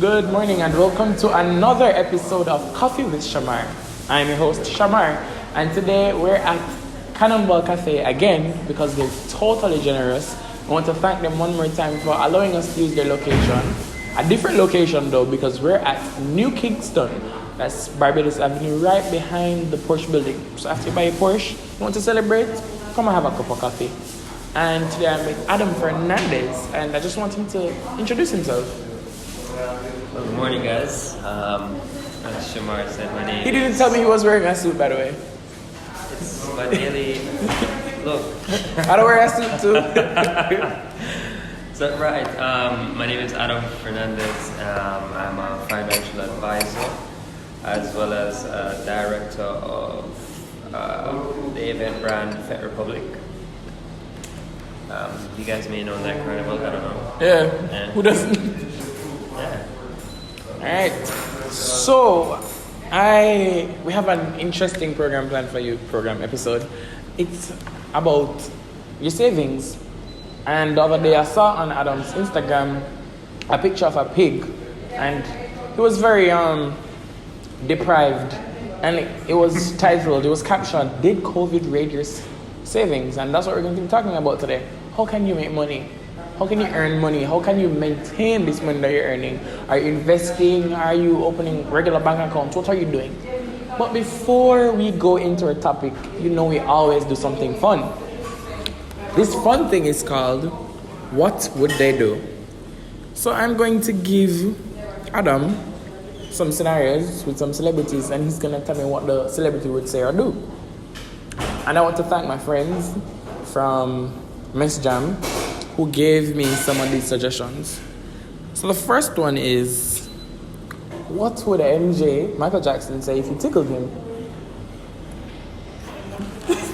Good morning and welcome to another episode of Coffee with Shamar. I'm your host Shamar, and today we're at Cannonball Cafe again because they're totally generous. I want to thank them one more time for allowing us to use their location. A different location though, because we're at New Kingston. That's Barbados Avenue, right behind the Porsche building. So after you buy a Porsche, you want to celebrate, come and have a cup of coffee. And today I'm with Adam Fernandez, and I just want him to introduce himself. Well, good morning, guys. As Shamar said, my name. He didn't tell me he was wearing a suit, by the way. It's my daily look. I don't wear a suit too. So right, my name is Adam Fernandez. I'm a financial advisor as well as director of the event brand Fet Republic. You guys may know that carnival. I don't know. Yeah. Who doesn't? Yeah. Alright, so we have an interesting program planned for you, episode. It's about your savings. And the other day I saw on Adam's Instagram a picture of a pig, and he was very deprived, and it was titled, it was captioned, "Did COVID raid your savings?" And that's what we're going to be talking about today. How can you make money? How can you earn money? How can you maintain this money that you're earning? Are you investing? Are you opening regular bank accounts? What are you doing? But before we go into our topic, we always do something fun. This fun thing is called What Would They Do? So I'm going to give Adam some scenarios with some celebrities, and he's going to tell me what the celebrity would say or do. And I want to thank my friends from Miss Jam who gave me some of these suggestions. So the first one is, what would MJ, Michael Jackson, say if you tickled him?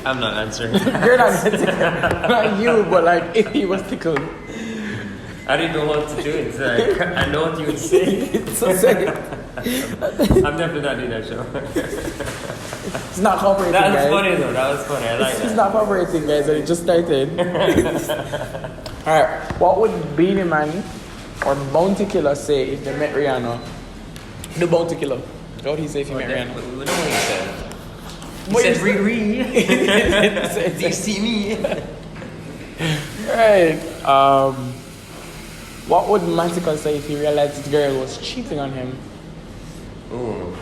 I'm not answering. You're not not you, but like if he was tickled. I didn't know what to do. It's like, I know what you would say. So say it. I'm definitely not doing that show. It's not cooperating, That was guys. funny though. That was funny. I like that. It's not cooperating, guys, and it just started. Alright, what would Beanie Man or Bounty Killer say if they met Rihanna? The Bounty Killer. What would he say if he met Rihanna? We know what he said. He What said, you Riri. Do you see me? Right. What would Masika say if he realized his girl was cheating on him? Ooh,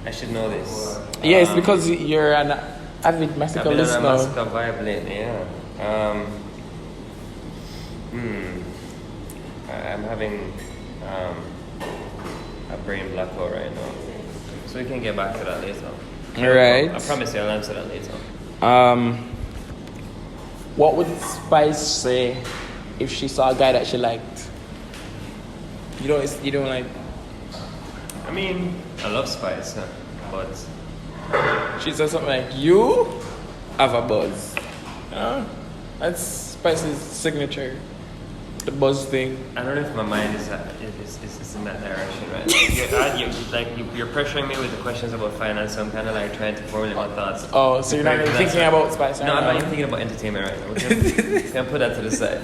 I should know this. Yes, because you're an avid Masika I've been on a listener. Masika vibe lately, yeah. I'm having a brain blackout right now. So we can get back to that later. Alright. I promise you I'll answer that later. What would Spice say if she saw a guy that she liked? You don't like. I mean, I love Spice, but She said something like, "You have a buzz." That's Spice's signature. The buzz thing. I don't know if my mind is in that direction, right? You're pressuring me with the questions about finance, so I'm kind of like trying to formulate my thoughts. Oh, so you're not even thinking about Spice? No, I'm not even thinking about entertainment right now. We're gonna put that to the side.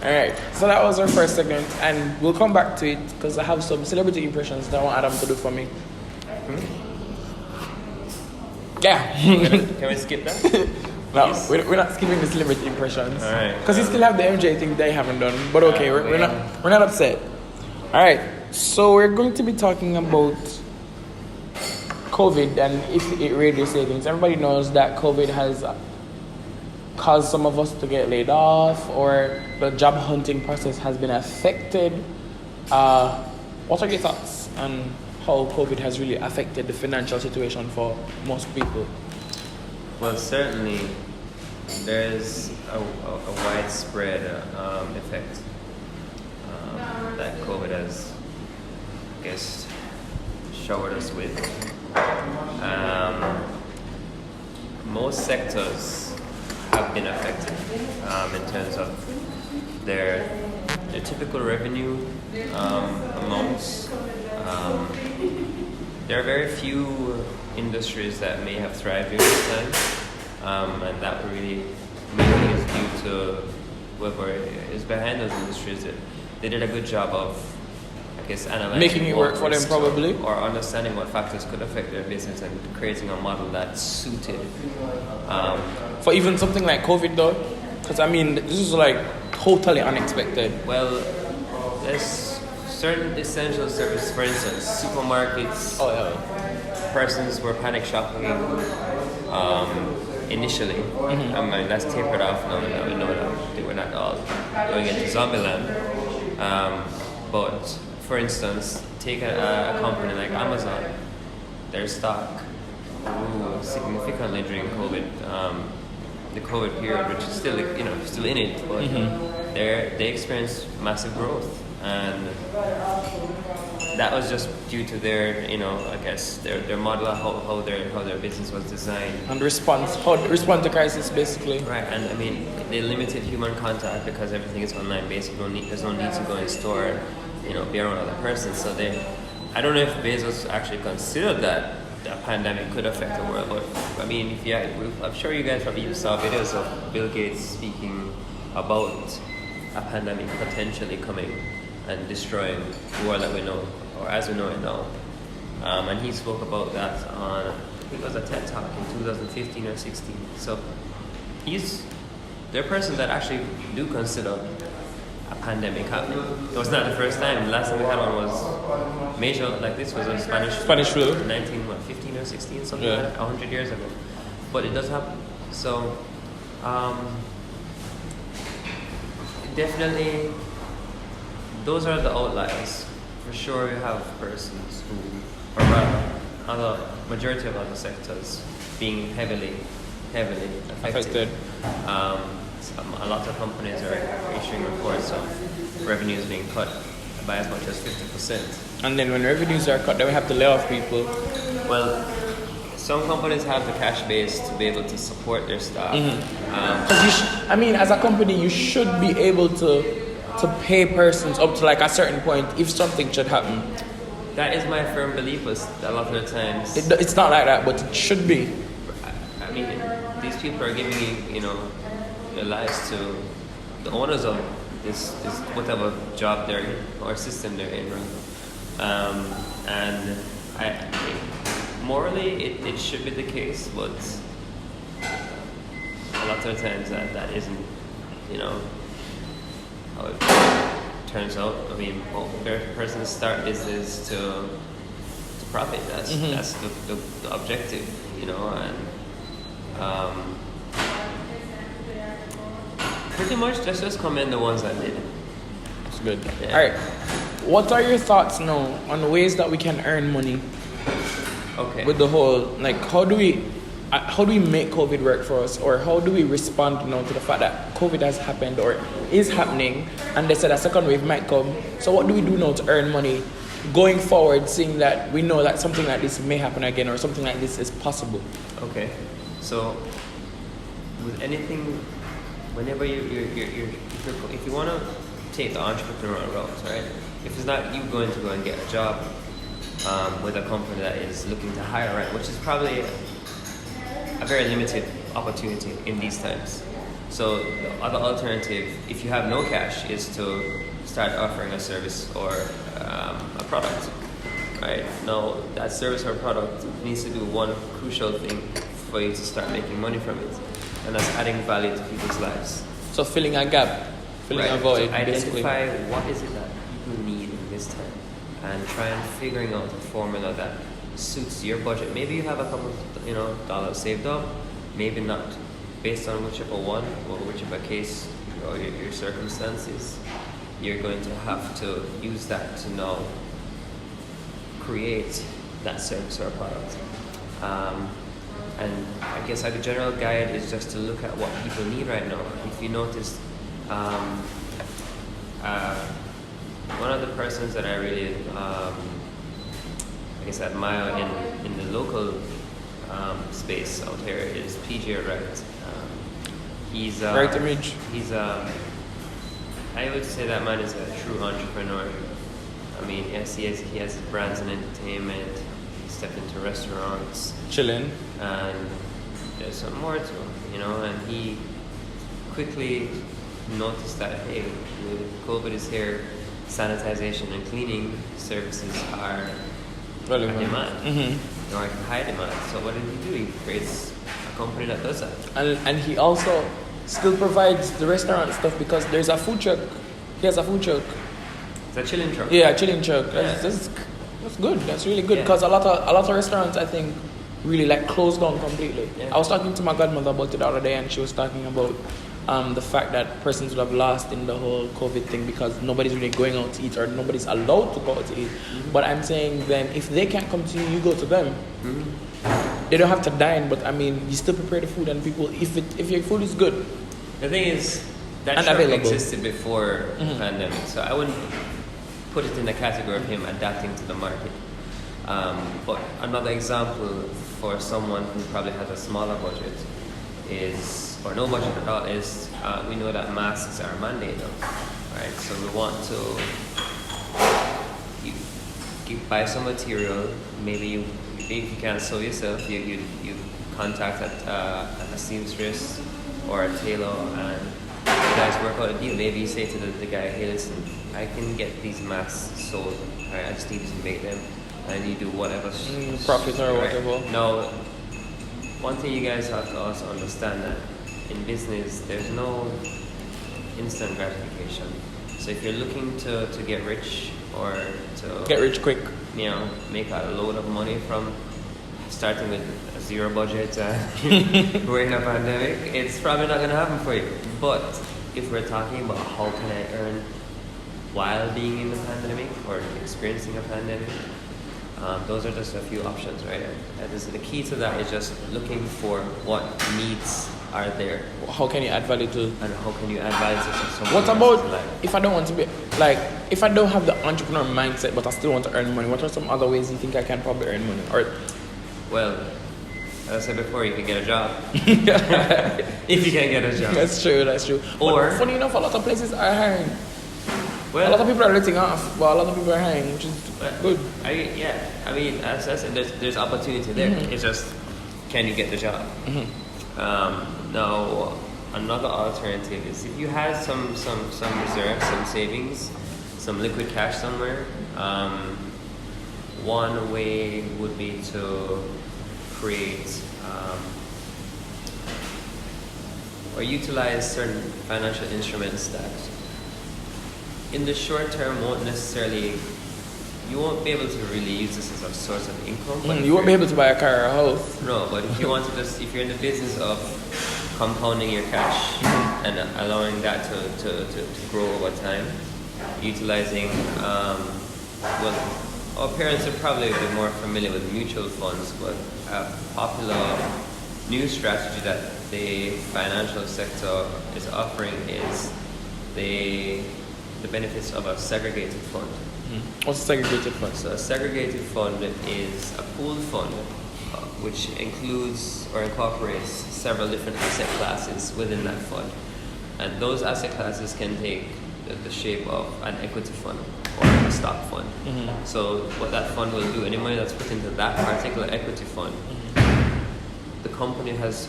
Alright, so that was our first segment, and we'll come back to it because I have some celebrity impressions that I want Adam to do for me. Yeah. Can we skip that? No, we're not skipping the celebrity impressions. Alright. Because you still have the MJ thing they haven't done. But okay, we're not upset. Alright, so we're going to be talking about COVID and if it raided your savings. Everybody knows that COVID has caused some of us to get laid off, or the job hunting process has been affected. What are your thoughts on how COVID has really affected the financial situation for most people? Well, certainly there's a widespread effect that COVID has, I guess, showered us with. Most sectors have been affected in terms of their typical revenue amounts. There are very few industries that may have thrived during this time, and that really mainly is due to whoever is behind those industries. They did a good job of I guess analyzing Making it work for them, risks probably. or understanding what factors could affect their business and creating a model that's suited. For even something like COVID though, because I mean this is like totally unexpected. Well, there's certain essential services, for instance, supermarkets. Oh yeah. Persons were panic shopping initially. I mean, that's tapered off now. We know that they were not all going into zombie land. But for instance, take a company like Amazon. Their stock grew significantly during COVID, the COVID period, which is still still in it, but they experienced massive growth, and that was just due to their, I guess their model of how their business was designed. And how to respond to crisis basically. Right, and I mean they limited human contact because everything is online based. There's no need to go in store, be around other persons. So I don't know if Bezos actually considered that a pandemic could affect the world, but I mean, I'm sure you guys probably saw videos of Bill Gates speaking about a pandemic potentially coming and destroying the world that we know, or as we know it now. And he spoke about that on, I think it was a TED Talk in 2015 or 16. So they're a person that actually do consider a pandemic happening. It was not the first time. The last time we had one was major like this, was a Spanish flu. 15 or 16, something like that, 100 years ago. But it does happen. So definitely those are the outliers. For sure you have persons who, or rather, majority of other sectors being heavily affected. A lot of companies are issuing reports of revenues being cut by as much as 50%. And then when revenues are cut, then we have to lay off people. Well, some companies have the cash base to be able to support their staff. As a company, you should be able to pay persons up to like a certain point if something should happen. That is my firm belief. A lot of the times it's not like that, but it should be. I mean, these people are giving their lives to the owners of this whatever job they're in or system they're in, right? And morally it should be the case, but a lot of times that isn't, how it turns out. I mean, persons start business to profit. That's the objective, and pretty much just commend the ones that did. That's good. Yeah. All right. What are your thoughts now on ways that we can earn money? Okay. With the whole, how do we make COVID work for us, or how do we respond to the fact that COVID has happened or is happening, and they said a second wave might come? So what do we do now to earn money going forward, seeing that we know that something like this may happen again, or something like this is possible? Okay. So with anything, whenever if you want to take the entrepreneurial route, right? If it's not you going to go and get a job with a company that is looking to hire, right, which is probably a very limited opportunity in these times. So the other alternative, if you have no cash, is to start offering a service or a product, right? Now that service or product needs to do one crucial thing for you to start making money from it, and that's adding value to people's lives. So filling a gap, filling a void, so basically. identify what is it that people need in this time, and try and figuring out a formula that suits your budget. Maybe you have a couple of dollars saved up, maybe not. Based on whichever one or whichever case or your circumstances, you're going to have to use that to now create that service or product. And I guess like a general guide is just to look at what people need right now. If you notice, one of the persons that I really, admire in the local space out here is PJ Wright. He's Right image. I would say that man is a true entrepreneur. I mean, yes, he has brands in entertainment. He stepped into restaurants, Chilling. and there's some more to him, And he quickly noticed that, hey, COVID is here. sanitization and cleaning services are Relevant. in demand. Mm-hmm. Or in high demand. So what did he do? He creates a company that does that. And he also still provides the restaurant stuff because there's a food truck. He has a food truck. It's a chilling truck. Yeah, a chilling truck. Yeah. That's good. That's really good Yeah. because a lot of restaurants, I think, really like closed down completely. Yeah. I was talking to my godmother about it the other day, and she was talking about the fact that persons would have lost in the whole COVID thing because nobody's really going out to eat or nobody's allowed to go out to eat. Mm-hmm. But I'm saying then if they can't come to you, you go to them. Mm-hmm. They don't have to dine, but I mean, you still prepare the food, and people, if your food is good, The thing is, that And truck available. existed before the pandemic, so I wouldn't put it in the category of him adapting to the market. But another example for someone who probably has a smaller budget is, or no budget at all, is we know that masks are mandated, right? So we want to buy some material. Maybe if you can't sew yourself, you contact a seamstress or a tailor, and you guys work out a deal. Maybe you say to the guy, hey, listen, I can get these masks sold. Right? I just need to make them, and you do whatever profit or whatever. Now, one thing you guys have to also understand that in business, there's no instant gratification. So if you're looking to get rich or to get rich quick. make a load of money from starting with a zero budget, we're in a pandemic, it's probably not going to happen for you. But if we're talking about how can I earn while being in the pandemic or experiencing a pandemic, those are just a few options, right? And the key to that is just looking for what needs are there. How can you add value to? And how can you add value to someone What else's about life? if I don't want to be like, if I don't have the entrepreneur mindset, but I still want to earn money? What are some other ways you think I can probably earn money? Or Well, as I said before, you can get a job. If you can get a job. That's true. Or- but funny enough, a lot of places are hiring. Well, A lot of people are letting off, but a lot of people are hiring, which is good. I mean, as I said, there's opportunity there. It's just, can you get the job? Now, another alternative is if you had some reserves, some savings, some liquid cash somewhere. One way would be to create or utilize certain financial instruments that in the short term won't necessarily, you won't be able to really use this as a source of income. But You won't be able to buy a car or a house. No, but if you want to if you're in the business of compounding your cash and allowing that to grow over time, utilizing, our parents are probably a bit more familiar with mutual funds, but a popular new strategy that the financial sector is offering is the benefits of a segregated fund. What's a segregated fund? So a segregated fund is a pooled fund which includes or incorporates several different asset classes within that fund. And those asset classes can take the shape of an equity fund or a stock fund. So what that fund will do, any money that's put into that particular equity fund, the company has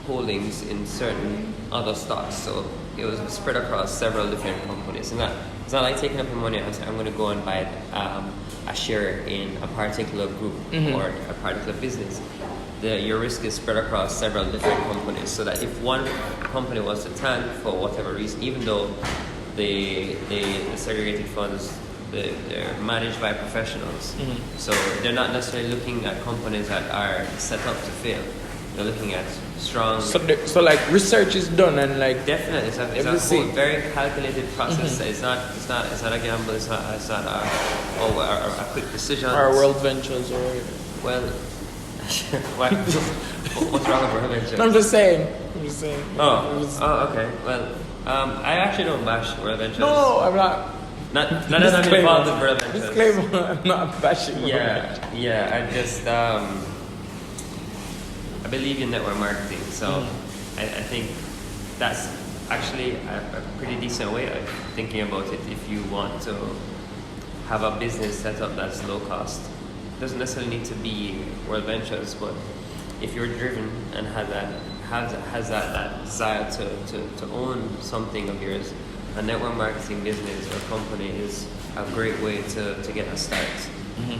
holdings in certain other stocks. So it was spread across several different companies. It's not like taking up your money and saying, I'm going to go and buy a share in a particular group or a particular business. Your risk is spread across several different companies, so that if one company was to tank for whatever reason, even though the segregated funds, they're managed by professionals, so they're not necessarily looking at companies that are set up to fail. They're looking at strong. So like research is done and like Definitely, it's a whole very calculated process. It's not a gamble. It's not a quick decision. Or World Ventures or. Well, what's wrong with World Ventures? No, I'm just saying. Oh, okay. Well, I actually don't bash World Ventures. No, I'm not. Not that I'm involved with World Ventures. Disclaimer, I'm not bashing World Ventures. I just I believe in network marketing, so I think that's actually a pretty decent way of thinking about it. If you want to have a business set up that's low cost, it doesn't necessarily need to be World Ventures, but if you're driven and has that desire to own something of yours a network marketing business or company is a great way to get a start,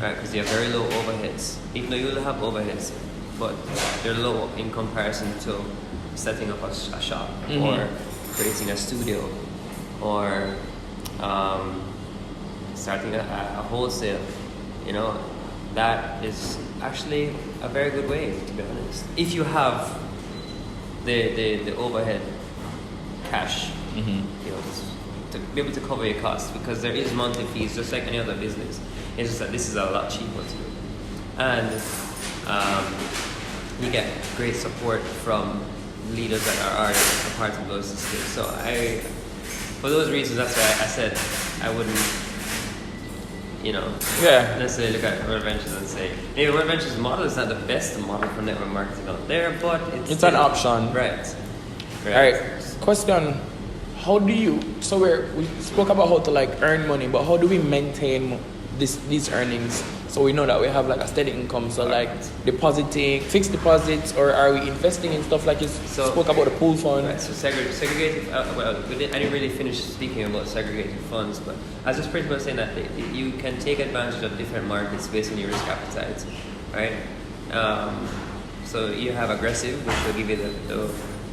right? Because you have very low overheads, even though you will have overheads, but they're low in comparison to setting up a shop or creating a studio or starting a wholesale. You know, that is actually a very good way, to be honest. If you have the overhead cash, you know, to be able to cover your costs, because there is monthly fees just like any other business. It's just that this is a lot cheaper to do, and you get great support from leaders that are already a part of those systems. So for those reasons, that's why I said I wouldn't, you know, necessarily look at World Ventures and say, maybe World Ventures model is not the best model for network marketing out there, but it's an option. Right. All right. Question: how do you? So we spoke about how to like earn money, but how do we maintain these earnings? So we know that we have like a steady income. So like depositing, fixed deposits, or are we investing in stuff like you spoke about the pool fund? Right. So segregated. Well, I didn't really finish speaking about segregated funds, but I was just pretty much saying that you can take advantage of different markets based on your risk appetite, right? So you have aggressive, which will give you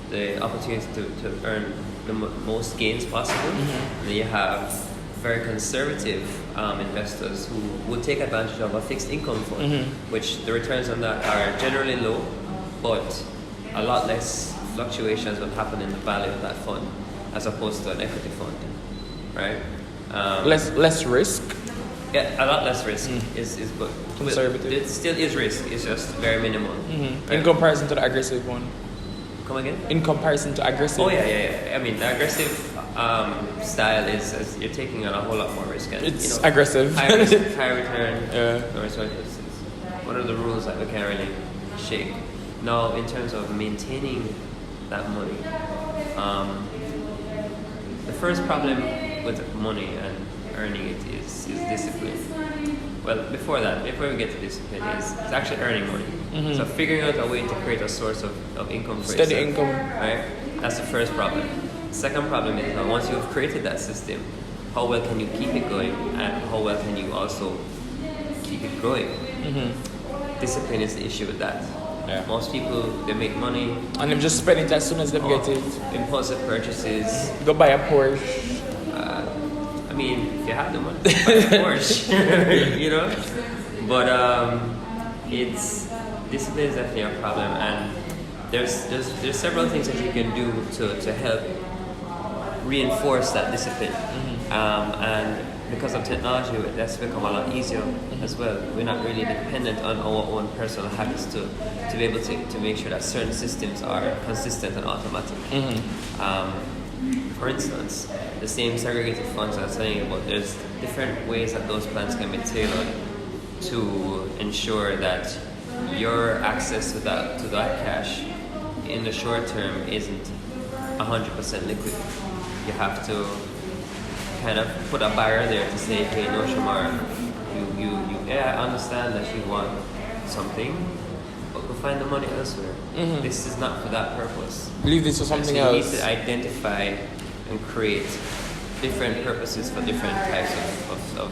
the opportunity to earn the most gains possible. And then you have very conservative investors who would take advantage of a fixed income fund, which the returns on that are generally low, but a lot less fluctuations will happen in the value of that fund as opposed to an equity fund, right? Less risk. Yeah, a lot less risk is good. Conservative. It still is risk. It's just very minimal. Right? In comparison to the aggressive one. Come again? In comparison to aggressive. Oh yeah. I mean, the aggressive style is you're taking on a whole lot more risk. And, it's you know, aggressive. High risk, high return. Yeah. So it's one of the rules that we can't really shake. Now, in terms of maintaining that money, the first problem with money and earning it is discipline. Well, before we get to discipline, it's actually earning money. So figuring out a way to create a source of income for Steady yourself, income. right? That's the first problem. The second problem is that once you've created that system, how well can you keep it going, and how well can you also keep it growing? Discipline is the issue with that. Yeah. Most people, they make money And them just spend it as soon as they get it. impulsive purchases. Go buy a Porsche. I mean, if you have the money, buy a Porsche, you know. But discipline is definitely a problem, and there's several things that you can do to help reinforce that discipline. And because of technology, that's become a lot easier as well. We're not really dependent on our own personal habits to be able to make sure that certain systems are consistent and automatic. For instance, the same segregated funds I was saying about, there's different ways that those plans can be tailored to ensure that your access to that cash in the short term isn't 100% liquid. You have to kind of put a barrier there to say, hey, no, Shamar, I understand that you want something, but go find the money elsewhere. This is not for that purpose. Leave this for something else. You else. need to identify and create different purposes for different types of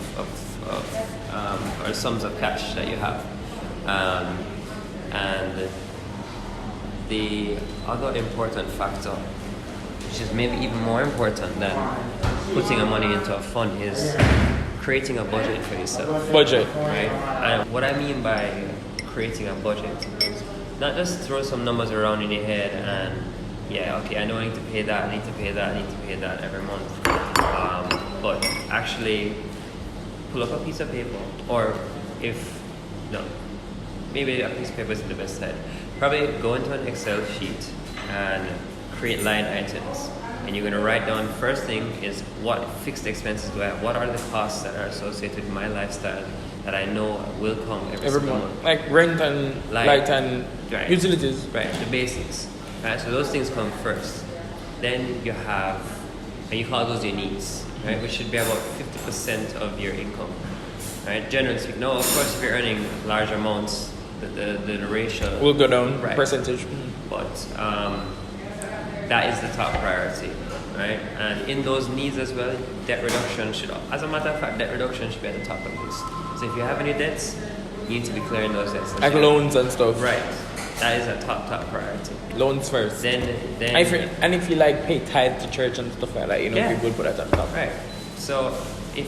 or sums of cash that you have. And the other important factor, which is maybe even more important than putting your money into a fund, is creating a budget for yourself. Budget. Right? And what I mean by creating a budget is not just throw some numbers around in your head and I know I need to pay that, I need to pay that, I need to pay that every month. But actually pull up a piece of paper, or maybe a piece of paper isn't the best side. Probably go into an Excel sheet and create line items. And you're going to write down, first thing is, what fixed expenses do I have? What are the costs that are associated with my lifestyle that I know will come every month? Like rent and light and utilities. Right, the basics. Right, so those things come first. Then you have, and you call those your needs, right? Which should be about 50% of your income. Right? Generally speaking, no, of course, if you're earning large amounts, the ratio will go down, right. Percentage. But that is the top priority. right? And in those needs as well, debt reduction should, as a matter of fact, debt reduction should be at the top of the list. So if you have any debts, you need to be clearing those debts. Like loans and stuff. Right. That is a top priority. Loans first. Then and if you like pay tithe to church and stuff like that, you know, yeah. people put that at the top. Right. So if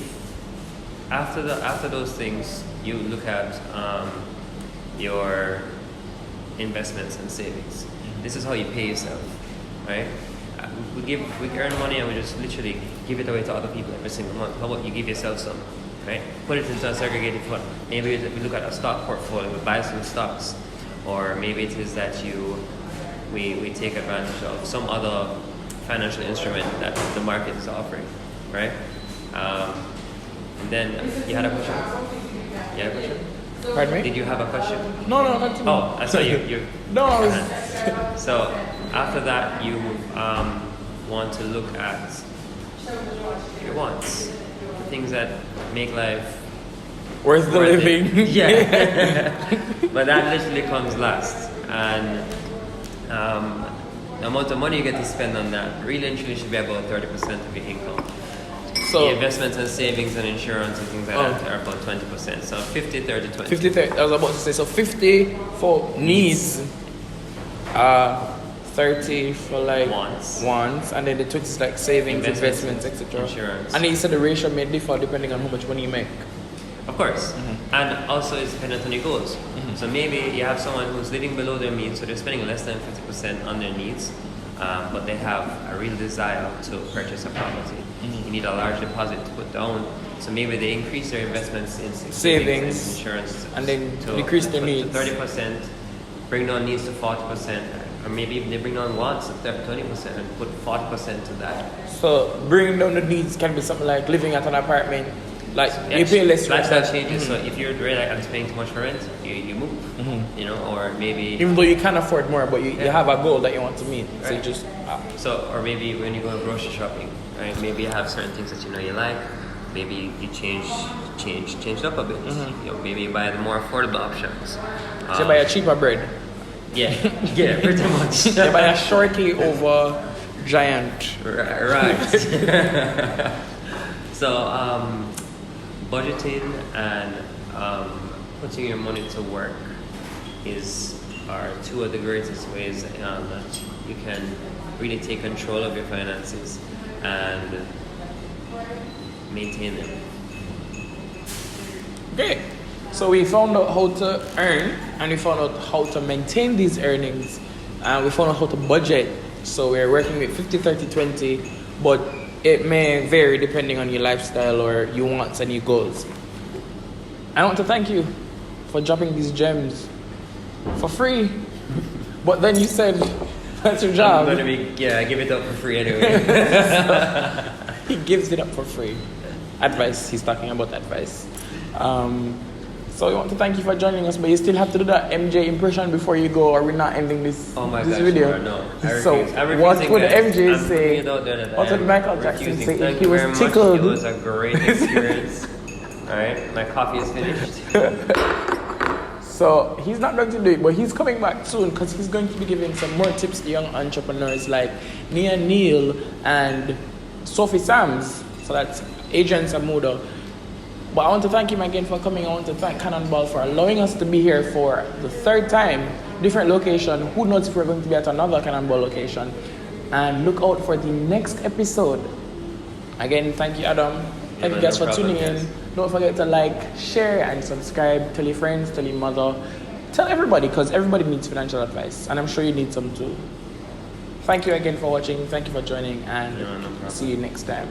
after those things, you look at your investments and savings. Mm-hmm. This is how you pay yourself, right? We earn money and we just literally give it away to other people every single month. How about you give yourself some, right? Put it into a segregated fund. Maybe we look at a stock portfolio, we buy some stocks, or maybe it is that we take advantage of some other financial instrument that the market is offering, right? And then you had a question. You had a question? Pardon me? Did you have a question? No, continue. Oh, I saw you. No, I was... So after that, you want to look at your wants, the things that make life worth the living. Yeah. But that literally comes last, and the amount of money you get to spend on that really and truly should be about 30% of your income. So the investments and savings and insurance and things like that are about 20%. So 50, 30, 20. 50, 30. I was about to say, so 50 for needs, 30 for like wants, and then the 20 is like savings, investments, etc. Insurance. And then you said the ratio may differ depending on how much money you make. Of course. Mm-hmm. And also it's dependent on your goals. Mm-hmm. So maybe you have someone who's living below their means, so they're spending less than 50% on their needs, but they have a real desire to purchase a property. Mm-hmm. You need a large deposit to put down. So maybe they increase their investments in savings and insurance, and then decrease their needs to 30%, bring down needs to 40%, or maybe even they bring down wants to 20% and put 40% to that. So bringing down the needs can be something like living at an apartment. Like you pay less rent. Lifestyle changes. Mm-hmm. So if you're really like, I'm paying too much for rent, you move. Mm-hmm. You know, or maybe even though you can afford more, but you have a goal that you want to meet. Right. So you just so or maybe when you go grocery shopping, right? Maybe you have certain things that you know you like. Maybe you change up a bit. Mm-hmm. You know, maybe you buy the more affordable options. So you buy a cheaper bread. Yeah, yeah, pretty much. You buy a shorty over giant. Right. So budgeting and putting your money to work are two of the greatest ways that you can really take control of your finances and maintain them. Great. So we found out how to earn, and we found out how to maintain these earnings, and we found out how to budget. So we're working with 50, 30, 20, but it may vary depending on your lifestyle or your wants and your goals. I want to thank you for dropping these gems for free. But then you said that's your job. I'm going to give it up for free anyway. He gives it up for free. Advice, he's talking about advice. So we want to thank you for joining us, but you still have to do that MJ impression before you go, or we're not ending this video. Sure, no. So what would MJ say? What would Michael Jackson say if he was tickled? It was a great experience. Alright, my coffee is finished. So he's not going to do it, but he's coming back soon because he's going to be giving some more tips to young entrepreneurs like Nia Neal and Sophie Sams. So that's Adrian Samuda. But I want to thank him again for coming. I want to thank Cannonball for allowing us to be here for the third time, different location. Who knows if we're going to be at another Cannonball location. And look out for the next episode. Again, thank you, Adam. Thank you guys for tuning in. Don't forget to like, share, and subscribe. Tell your friends, tell your mother. Tell everybody, because everybody needs financial advice. And I'm sure you need some too. Thank you again for watching. Thank you for joining. And see you next time.